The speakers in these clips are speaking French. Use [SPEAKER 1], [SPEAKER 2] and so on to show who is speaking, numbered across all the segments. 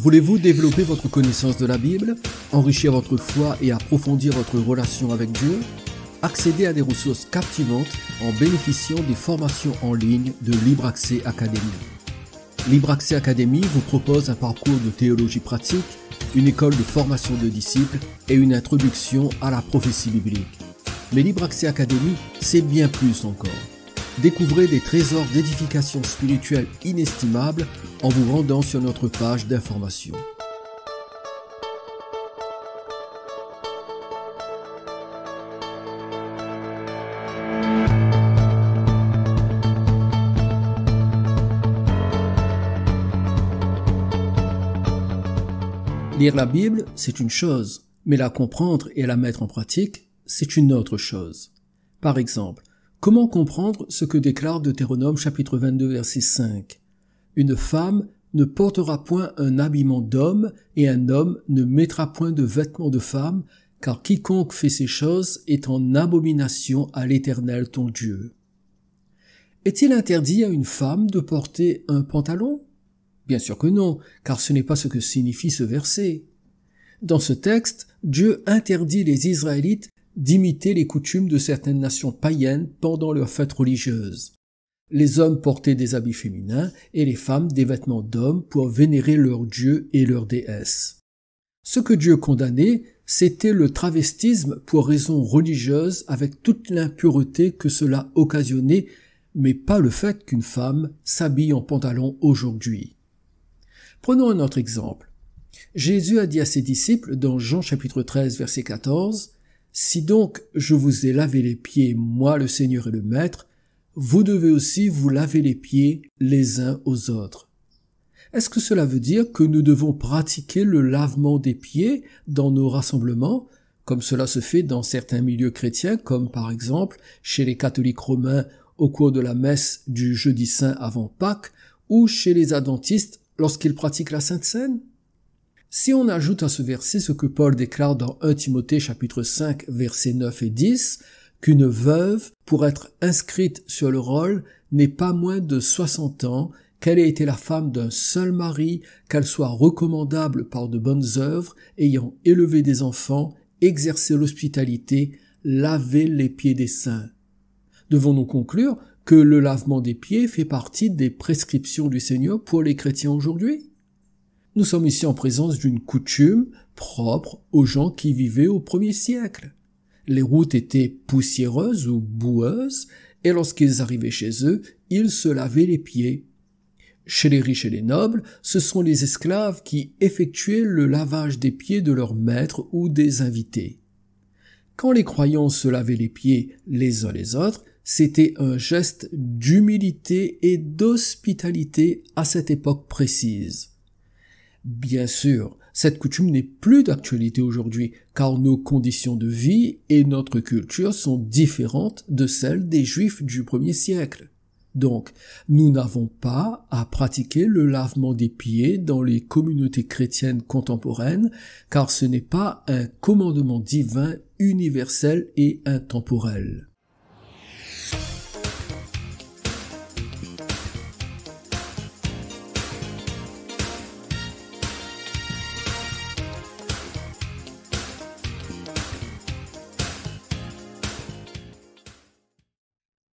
[SPEAKER 1] Voulez-vous développer votre connaissance de la Bible, enrichir votre foi et approfondir votre relation avec Dieu? Accédez à des ressources captivantes en bénéficiant des formations en ligne de Libre Accès Academy. Libre Accès Academy vous propose un parcours de théologie pratique, une école de formation de disciples et une introduction à la prophétie biblique. Mais Libre Accès Academy, c'est bien plus encore. Découvrez des trésors d'édification spirituelle inestimables en vous rendant sur notre page d'information. Lire la Bible, c'est une chose, mais la comprendre et la mettre en pratique, c'est une autre chose. Par exemple, comment comprendre ce que déclare Deutéronome chapitre 22 verset 5 ? Une femme ne portera point un habillement d'homme et un homme ne mettra point de vêtements de femme, car quiconque fait ces choses est en abomination à l'Éternel ton Dieu. Est-il interdit à une femme de porter un pantalon ? Bien sûr que non, car ce n'est pas ce que signifie ce verset. Dans ce texte, Dieu interdit les Israélites d'imiter les coutumes de certaines nations païennes pendant leurs fêtes religieuses. Les hommes portaient des habits féminins et les femmes des vêtements d'hommes pour vénérer leurs dieux et leurs déesses. Ce que Dieu condamnait, c'était le travestisme pour raisons religieuses avec toute l'impureté que cela occasionnait, mais pas le fait qu'une femme s'habille en pantalon aujourd'hui. Prenons un autre exemple. Jésus a dit à ses disciples dans Jean chapitre 13 verset 14 « Si donc je vous ai lavé les pieds, moi le Seigneur et le Maître, vous devez aussi vous laver les pieds les uns aux autres. » Est-ce que cela veut dire que nous devons pratiquer le lavement des pieds dans nos rassemblements, comme cela se fait dans certains milieux chrétiens, comme par exemple chez les catholiques romains au cours de la messe du jeudi saint avant Pâques, ou chez les adventistes lorsqu'ils pratiquent la Sainte Seine? Si on ajoute à ce verset ce que Paul déclare dans 1 Timothée chapitre 5 versets 9 et 10, qu'une veuve, pour être inscrite sur le rôle, n'est pas moins de 60 ans, qu'elle ait été la femme d'un seul mari, qu'elle soit recommandable par de bonnes œuvres, ayant élevé des enfants, exercé l'hospitalité, lavé les pieds des saints. Devons-nous conclure que le lavement des pieds fait partie des prescriptions du Seigneur pour les chrétiens aujourd'hui? Nous sommes ici en présence d'une coutume propre aux gens qui vivaient au 1er siècle. Les routes étaient poussiéreuses ou boueuses, et lorsqu'ils arrivaient chez eux, ils se lavaient les pieds. Chez les riches et les nobles, ce sont les esclaves qui effectuaient le lavage des pieds de leurs maîtres ou des invités. Quand les croyants se lavaient les pieds les uns les autres, c'était un geste d'humilité et d'hospitalité à cette époque précise. Bien sûr, cette coutume n'est plus d'actualité aujourd'hui, car nos conditions de vie et notre culture sont différentes de celles des Juifs du 1er siècle. Donc, nous n'avons pas à pratiquer le lavement des pieds dans les communautés chrétiennes contemporaines, car ce n'est pas un commandement divin universel et intemporel.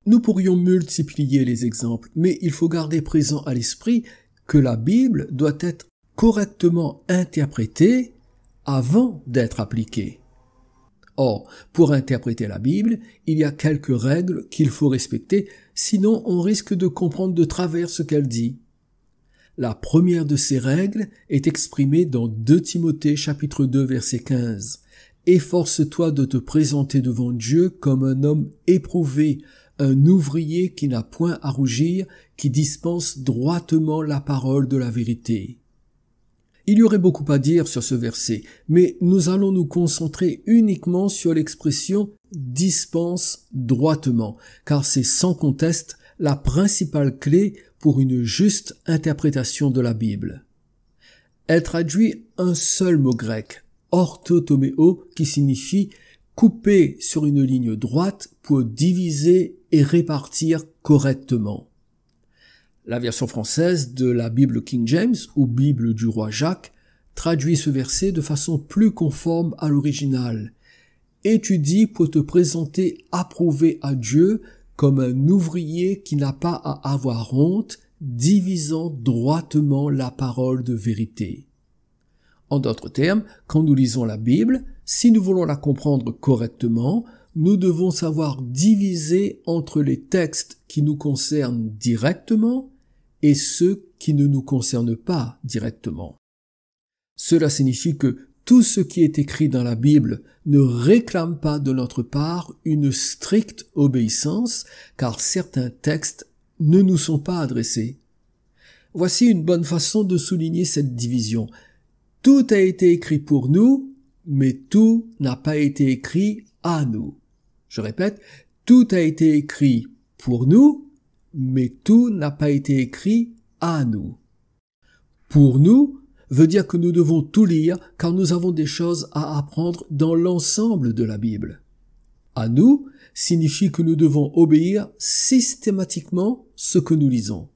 [SPEAKER 1] Nous pourrions multiplier les exemples, mais il faut garder présent à l'esprit que la Bible doit être correctement interprétée avant d'être appliquée. Or, pour interpréter la Bible, il y a quelques règles qu'il faut respecter, sinon on risque de comprendre de travers ce qu'elle dit. La première de ces règles est exprimée dans 2 Timothée chapitre 2 verset 15. « Efforce-toi de te présenter devant Dieu comme un homme éprouvé, un ouvrier qui n'a point à rougir, qui dispense droitement la parole de la vérité. » Il y aurait beaucoup à dire sur ce verset, mais nous allons nous concentrer uniquement sur l'expression « dispense droitement », car c'est sans conteste la principale clé pour une juste interprétation de la Bible. Elle traduit un seul mot grec, orthotoméo, qui signifie couper sur une ligne droite pour diviser et répartir correctement. La version française de la Bible King James ou Bible du roi Jacques traduit ce verset de façon plus conforme à l'original. Étudie pour te présenter approuvé à Dieu comme un ouvrier qui n'a pas à avoir honte, divisant droitement la parole de vérité. En d'autres termes, quand nous lisons la Bible, si nous voulons la comprendre correctement, nous devons savoir diviser entre les textes qui nous concernent directement et ceux qui ne nous concernent pas directement. Cela signifie que tout ce qui est écrit dans la Bible ne réclame pas de notre part une stricte obéissance, car certains textes ne nous sont pas adressés. Voici une bonne façon de souligner cette division. Tout a été écrit pour nous, mais tout n'a pas été écrit à nous. Je répète, tout a été écrit pour nous, mais tout n'a pas été écrit à nous. Pour nous veut dire que nous devons tout lire car nous avons des choses à apprendre dans l'ensemble de la Bible. À nous signifie que nous devons obéir systématiquement ce que nous lisons.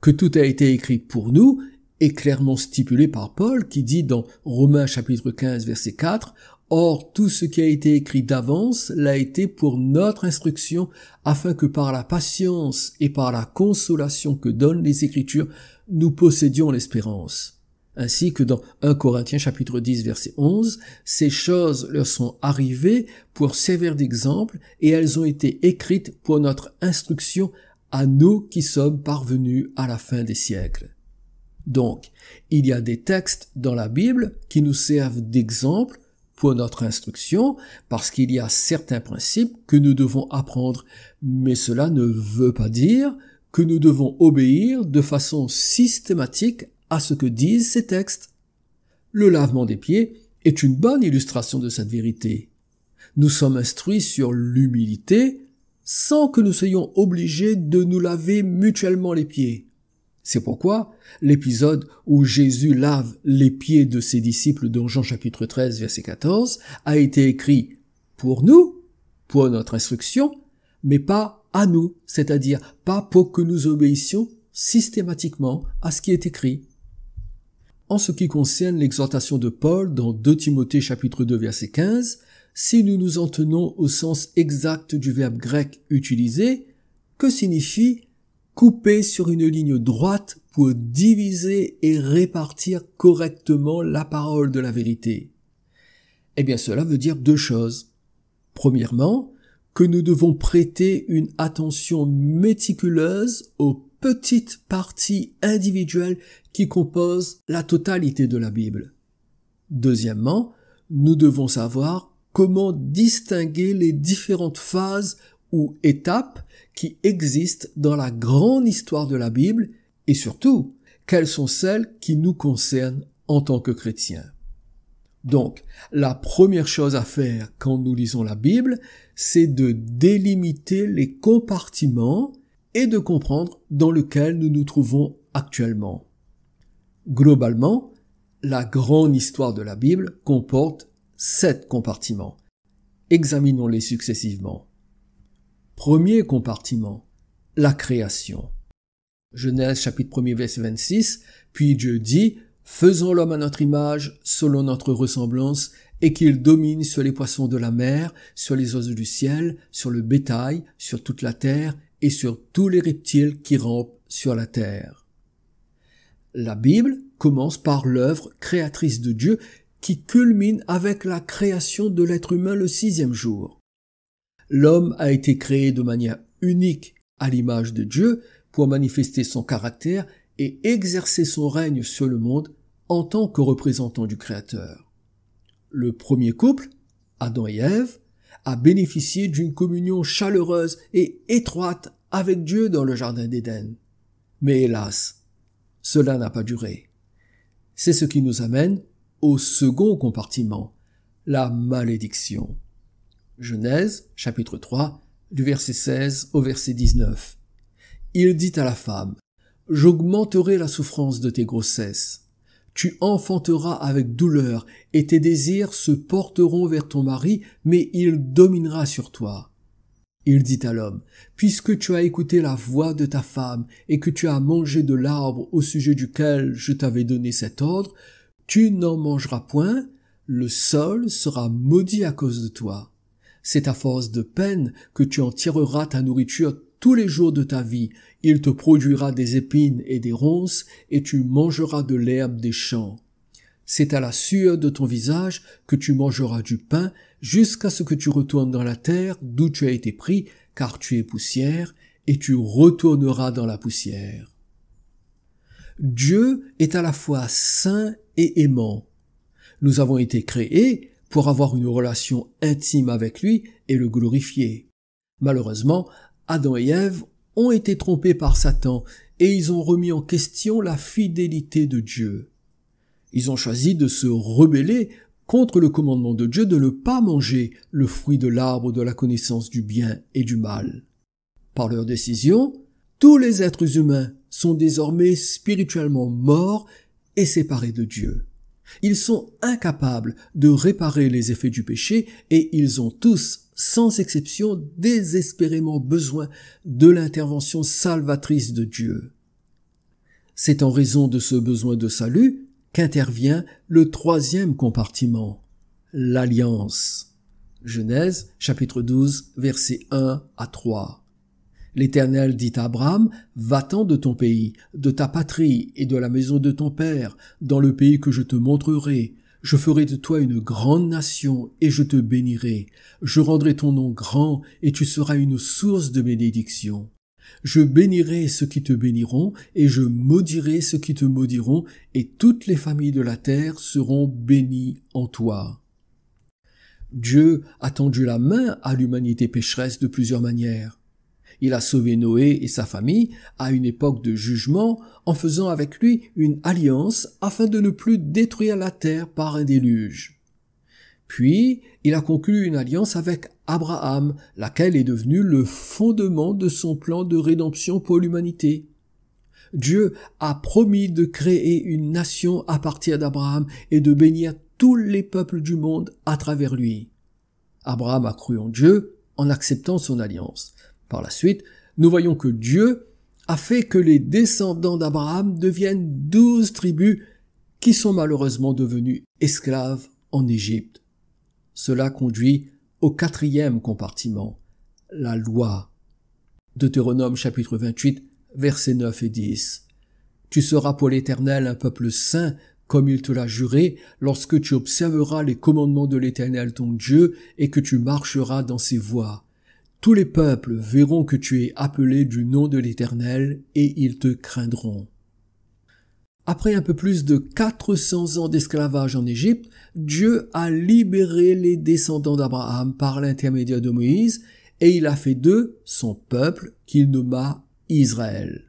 [SPEAKER 1] Que tout a été écrit pour nous est clairement stipulé par Paul qui dit dans Romains chapitre 15 verset 4 « Or tout ce qui a été écrit d'avance l'a été pour notre instruction afin que par la patience et par la consolation que donnent les Écritures, nous possédions l'espérance. » Ainsi que dans 1 Corinthiens chapitre 10 verset 11, ces choses leur sont arrivées pour servir d'exemple et elles ont été écrites pour notre instruction à nous qui sommes parvenus à la fin des siècles. Donc, il y a des textes dans la Bible qui nous servent d'exemple pour notre instruction parce qu'il y a certains principes que nous devons apprendre, mais cela ne veut pas dire que nous devons obéir de façon systématique à ce que disent ces textes. Le lavement des pieds est une bonne illustration de cette vérité. Nous sommes instruits sur l'humilité sans que nous soyons obligés de nous laver mutuellement les pieds. C'est pourquoi l'épisode où Jésus lave les pieds de ses disciples dans Jean chapitre 13 verset 14 a été écrit pour nous, pour notre instruction, mais pas à nous, c'est-à-dire pas pour que nous obéissions systématiquement à ce qui est écrit. En ce qui concerne l'exhortation de Paul dans 2 Timothée chapitre 2 verset 15, si nous nous en tenons au sens exact du verbe grec utilisé, que signifie couper sur une ligne droite pour diviser et répartir correctement la parole de la vérité? Eh bien, cela veut dire deux choses. Premièrement, que nous devons prêter une attention méticuleuse aux petites parties individuelles qui composent la totalité de la Bible. Deuxièmement, nous devons savoir comment distinguer les différentes phases ou étapes qui existent dans la grande histoire de la Bible et surtout, quelles sont celles qui nous concernent en tant que chrétiens. Donc, la première chose à faire quand nous lisons la Bible, c'est de délimiter les compartiments et de comprendre dans lequel nous nous trouvons actuellement. Globalement, la grande histoire de la Bible comporte 7 compartiments. Examinons-les successivement. Premier compartiment, la création. Genèse chapitre 1er verset 26, puis Dieu dit « Faisons l'homme à notre image, selon notre ressemblance, et qu'il domine sur les poissons de la mer, sur les oiseaux du ciel, sur le bétail, sur toute la terre, et sur tous les reptiles qui rampent sur la terre. » La Bible commence par l'œuvre créatrice de Dieu qui culmine avec la création de l'être humain le 6e jour. L'homme a été créé de manière unique à l'image de Dieu pour manifester son caractère et exercer son règne sur le monde en tant que représentant du Créateur. Le premier couple, Adam et Ève, a bénéficié d'une communion chaleureuse et étroite avec Dieu dans le jardin d'Éden. Mais hélas, cela n'a pas duré. C'est ce qui nous amène au second compartiment, la malédiction. Genèse, chapitre 3, du verset 16 au verset 19. Il dit à la femme, « J'augmenterai la souffrance de tes grossesses. Tu enfanteras avec douleur, et tes désirs se porteront vers ton mari, mais il dominera sur toi. » Il dit à l'homme, « Puisque tu as écouté la voix de ta femme, et que tu as mangé de l'arbre au sujet duquel je t'avais donné cet ordre, Tu n'en mangeras point, le sol sera maudit à cause de toi. C'est à force de peine que tu en tireras ta nourriture tous les jours de ta vie. Il te produira des épines et des ronces, et tu mangeras de l'herbe des champs. C'est à la sueur de ton visage que tu mangeras du pain, jusqu'à ce que tu retournes dans la terre d'où tu as été pris, car tu es poussière, et tu retourneras dans la poussière. Dieu est à la fois saint et aimant. Nous avons été créés pour avoir une relation intime avec lui et le glorifier. Malheureusement, Adam et Ève ont été trompés par Satan et ils ont remis en question la fidélité de Dieu. Ils ont choisi de se rebeller contre le commandement de Dieu de ne pas manger le fruit de l'arbre de la connaissance du bien et du mal. Par leur décision, tous les êtres humains sont désormais spirituellement morts et séparés de Dieu. Ils sont incapables de réparer les effets du péché et ils ont tous, sans exception, désespérément besoin de l'intervention salvatrice de Dieu. C'est en raison de ce besoin de salut qu'intervient le troisième compartiment, l'alliance. Genèse, chapitre 12, versets 1 à 3. L'Éternel dit à Abraham, « Va-t'en de ton pays, de ta patrie et de la maison de ton père, dans le pays que je te montrerai. Je ferai de toi une grande nation et je te bénirai. Je rendrai ton nom grand et tu seras une source de bénédiction. Je bénirai ceux qui te béniront et je maudirai ceux qui te maudiront et toutes les familles de la terre seront bénies en toi. » Dieu a tendu la main à l'humanité pécheresse de plusieurs manières. Il a sauvé Noé et sa famille à une époque de jugement en faisant avec lui une alliance afin de ne plus détruire la terre par un déluge. Puis, il a conclu une alliance avec Abraham, laquelle est devenue le fondement de son plan de rédemption pour l'humanité. Dieu a promis de créer une nation à partir d'Abraham et de bénir tous les peuples du monde à travers lui. Abraham a cru en Dieu en acceptant son alliance. Par la suite, nous voyons que Dieu a fait que les descendants d'Abraham deviennent 12 tribus qui sont malheureusement devenues esclaves en Égypte. Cela conduit au quatrième compartiment, la loi. Deutéronome chapitre 28, versets 9 et 10. Tu seras pour l'Éternel un peuple saint, comme il te l'a juré, lorsque tu observeras les commandements de l'Éternel ton Dieu et que tu marcheras dans ses voies. Tous les peuples verront que tu es appelé du nom de l'Éternel et ils te craindront. Après un peu plus de 400 ans d'esclavage en Égypte, Dieu a libéré les descendants d'Abraham par l'intermédiaire de Moïse et il a fait d'eux son peuple qu'il nomma Israël.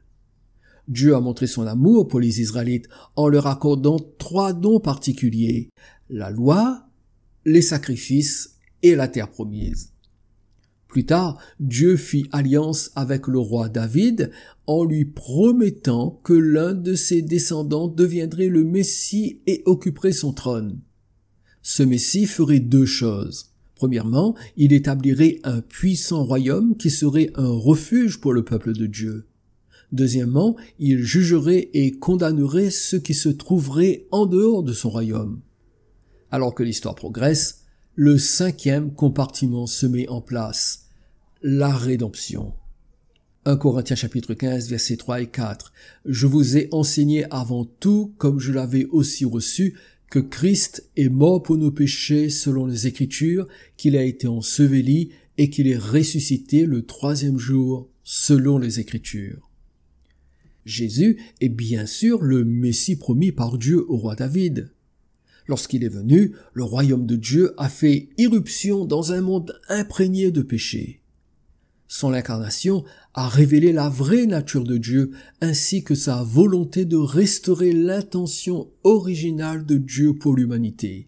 [SPEAKER 1] Dieu a montré son amour pour les Israélites en leur accordant 3 dons particuliers, la loi, les sacrifices et la terre promise. Plus tard, Dieu fit alliance avec le roi David en lui promettant que l'un de ses descendants deviendrait le Messie et occuperait son trône. Ce Messie ferait 2 choses. Premièrement, il établirait un puissant royaume qui serait un refuge pour le peuple de Dieu. Deuxièmement, il jugerait et condamnerait ceux qui se trouveraient en dehors de son royaume. Alors que l'histoire progresse, le 5e compartiment se met en place, la rédemption. 1 Corinthiens chapitre 15, versets 3 et 4. Je vous ai enseigné avant tout, comme je l'avais aussi reçu, que Christ est mort pour nos péchés selon les Écritures, qu'il a été enseveli et qu'il est ressuscité le 3e jour selon les Écritures. Jésus est bien sûr le Messie promis par Dieu au roi David. Lorsqu'il est venu, le royaume de Dieu a fait irruption dans un monde imprégné de péché. Son incarnation a révélé la vraie nature de Dieu ainsi que sa volonté de restaurer l'intention originale de Dieu pour l'humanité.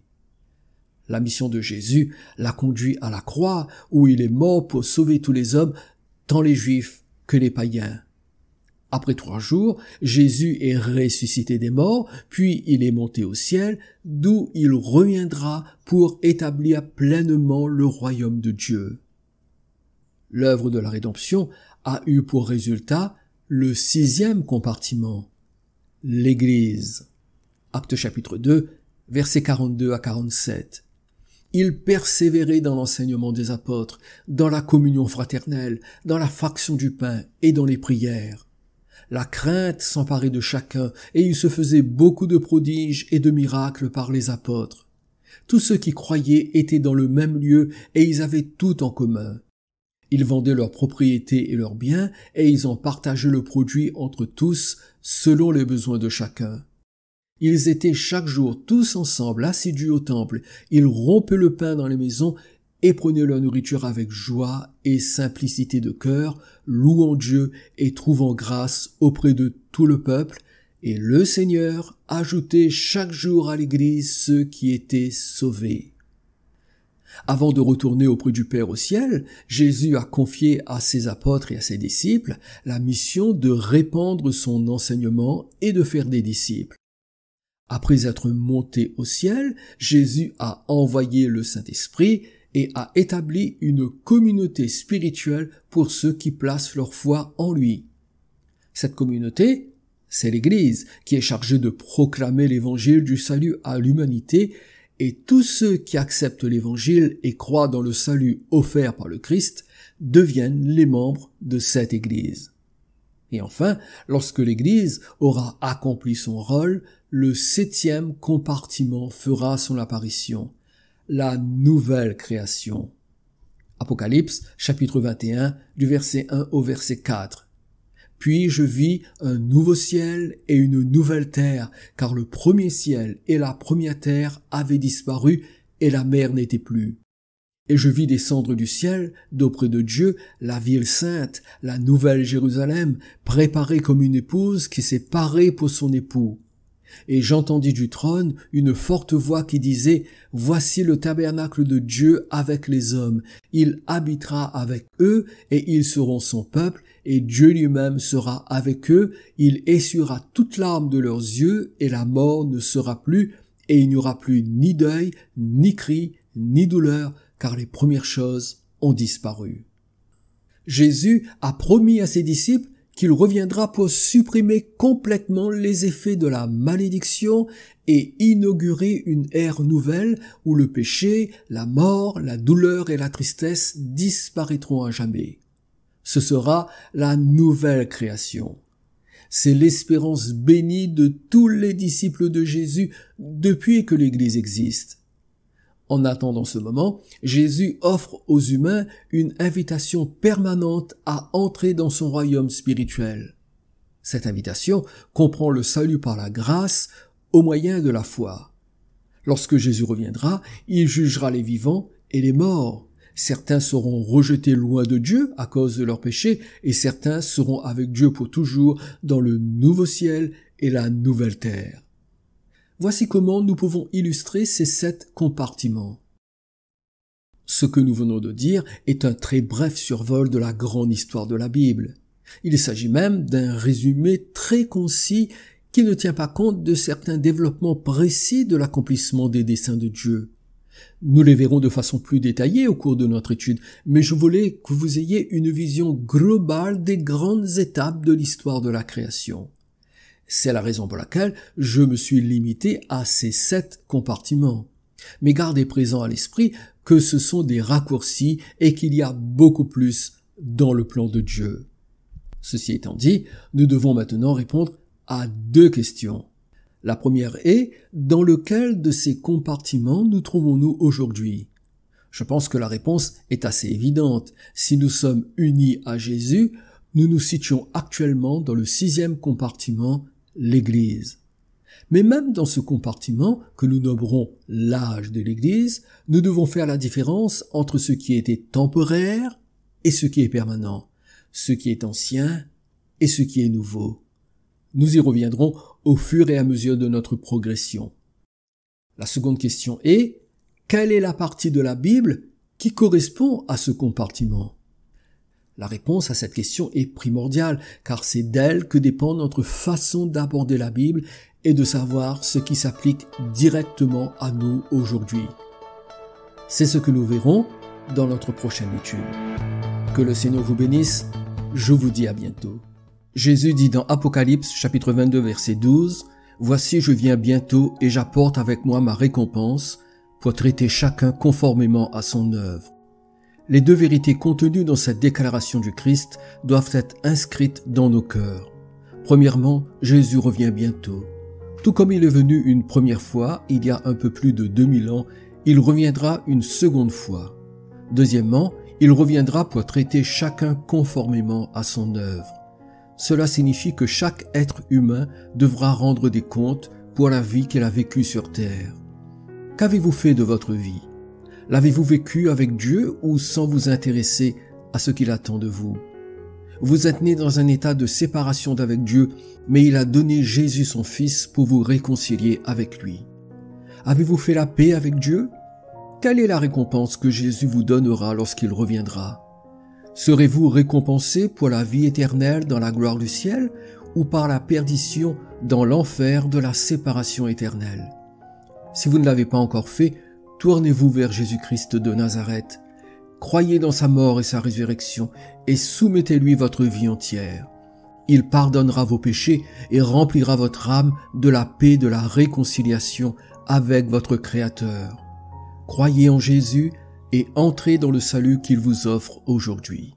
[SPEAKER 1] La mission de Jésus l'a conduit à la croix où il est mort pour sauver tous les hommes, tant les Juifs que les païens. Après 3 jours, Jésus est ressuscité des morts, puis il est monté au ciel, d'où il reviendra pour établir pleinement le royaume de Dieu. L'œuvre de la rédemption a eu pour résultat le 6e compartiment, l'Église. Actes chapitre 2, versets 42 à 47. Ils persévéraient dans l'enseignement des apôtres, dans la communion fraternelle, dans la fraction du pain et dans les prières. La crainte s'emparait de chacun et il se faisait beaucoup de prodiges et de miracles par les apôtres. Tous ceux qui croyaient étaient dans le même lieu et ils avaient tout en commun. Ils vendaient leurs propriétés et leurs biens et ils en partageaient le produit entre tous selon les besoins de chacun. Ils étaient chaque jour tous ensemble assidus au temple, ils rompaient le pain dans les maisons et prenaient leur nourriture avec joie et simplicité de cœur, louant Dieu et trouvant grâce auprès de tout le peuple, et le Seigneur ajoutait chaque jour à l'Église ceux qui étaient sauvés. Avant de retourner auprès du Père au ciel, Jésus a confié à ses apôtres et à ses disciples la mission de répandre son enseignement et de faire des disciples. Après être monté au ciel, Jésus a envoyé le Saint-Esprit et a établi une communauté spirituelle pour ceux qui placent leur foi en lui. Cette communauté, c'est l'Église, qui est chargée de proclamer l'évangile du salut à l'humanité, et tous ceux qui acceptent l'évangile et croient dans le salut offert par le Christ deviennent les membres de cette Église. Et enfin, lorsque l'Église aura accompli son rôle, le 7e compartiment fera son apparition, la nouvelle création. Apocalypse, chapitre 21, du verset 1 au verset 4. Puis je vis un nouveau ciel et une nouvelle terre, car le premier ciel et la première terre avaient disparu et la mer n'était plus. Et je vis descendre du ciel, d'auprès de Dieu, la ville sainte, la nouvelle Jérusalem, préparée comme une épouse qui s'est parée pour son époux. Et j'entendis du trône une forte voix qui disait « Voici le tabernacle de Dieu avec les hommes. Il habitera avec eux et ils seront son peuple et Dieu lui-même sera avec eux. Il essuiera toute larme de leurs yeux et la mort ne sera plus et il n'y aura plus ni deuil, ni cri, ni douleur, car les premières choses ont disparu. » Jésus a promis à ses disciples qu'il reviendra pour supprimer complètement les effets de la malédiction et inaugurer une ère nouvelle où le péché, la mort, la douleur et la tristesse disparaîtront à jamais. Ce sera la nouvelle création. C'est l'espérance bénie de tous les disciples de Jésus depuis que l'Église existe. En attendant ce moment, Jésus offre aux humains une invitation permanente à entrer dans son royaume spirituel. Cette invitation comprend le salut par la grâce au moyen de la foi. Lorsque Jésus reviendra, il jugera les vivants et les morts. Certains seront rejetés loin de Dieu à cause de leurs péchés et certains seront avec Dieu pour toujours dans le nouveau ciel et la nouvelle terre. Voici comment nous pouvons illustrer ces 7 compartiments. Ce que nous venons de dire est un très bref survol de la grande histoire de la Bible. Il s'agit même d'un résumé très concis qui ne tient pas compte de certains développements précis de l'accomplissement des desseins de Dieu. Nous les verrons de façon plus détaillée au cours de notre étude, mais je voulais que vous ayez une vision globale des grandes étapes de l'histoire de la création. C'est la raison pour laquelle je me suis limité à ces 7 compartiments. Mais gardez présent à l'esprit que ce sont des raccourcis et qu'il y a beaucoup plus dans le plan de Dieu. Ceci étant dit, nous devons maintenant répondre à 2 questions. La première est, dans lequel de ces compartiments nous trouvons-nous aujourd'hui? Je pense que la réponse est assez évidente. Si nous sommes unis à Jésus, nous nous situons actuellement dans le 6e compartiment, l'Église. Mais même dans ce compartiment, que nous nommerons l'âge de l'Église, nous devons faire la différence entre ce qui était temporaire et ce qui est permanent, ce qui est ancien et ce qui est nouveau. Nous y reviendrons au fur et à mesure de notre progression. La seconde question est, quelle est la partie de la Bible qui correspond à ce compartiment? La réponse à cette question est primordiale, car c'est d'elle que dépend notre façon d'aborder la Bible et de savoir ce qui s'applique directement à nous aujourd'hui. C'est ce que nous verrons dans notre prochaine étude. Que le Seigneur vous bénisse, je vous dis à bientôt. Jésus dit dans Apocalypse chapitre 22 verset 12, « Voici, je viens bientôt et j'apporte avec moi ma récompense pour traiter chacun conformément à son œuvre. Les deux vérités contenues dans cette déclaration du Christ doivent être inscrites dans nos cœurs. Premièrement, Jésus revient bientôt. Tout comme il est venu une première fois, il y a un peu plus de 2000 ans, il reviendra une seconde fois. Deuxièmement, il reviendra pour traiter chacun conformément à son œuvre. Cela signifie que chaque être humain devra rendre des comptes pour la vie qu'il a vécue sur terre. Qu'avez-vous fait de votre vie? L'avez-vous vécu avec Dieu ou sans vous intéresser à ce qu'il attend de vous? Vous êtes né dans un état de séparation d'avec Dieu, mais il a donné Jésus son Fils pour vous réconcilier avec lui. Avez-vous fait la paix avec Dieu? Quelle est la récompense que Jésus vous donnera lorsqu'il reviendra? Serez-vous récompensé pour la vie éternelle dans la gloire du ciel ou par la perdition dans l'enfer de la séparation éternelle? Si vous ne l'avez pas encore fait, tournez-vous vers Jésus-Christ de Nazareth. Croyez dans sa mort et sa résurrection et soumettez-lui votre vie entière. Il pardonnera vos péchés et remplira votre âme de la paix, de la réconciliation avec votre Créateur. Croyez en Jésus et entrez dans le salut qu'il vous offre aujourd'hui.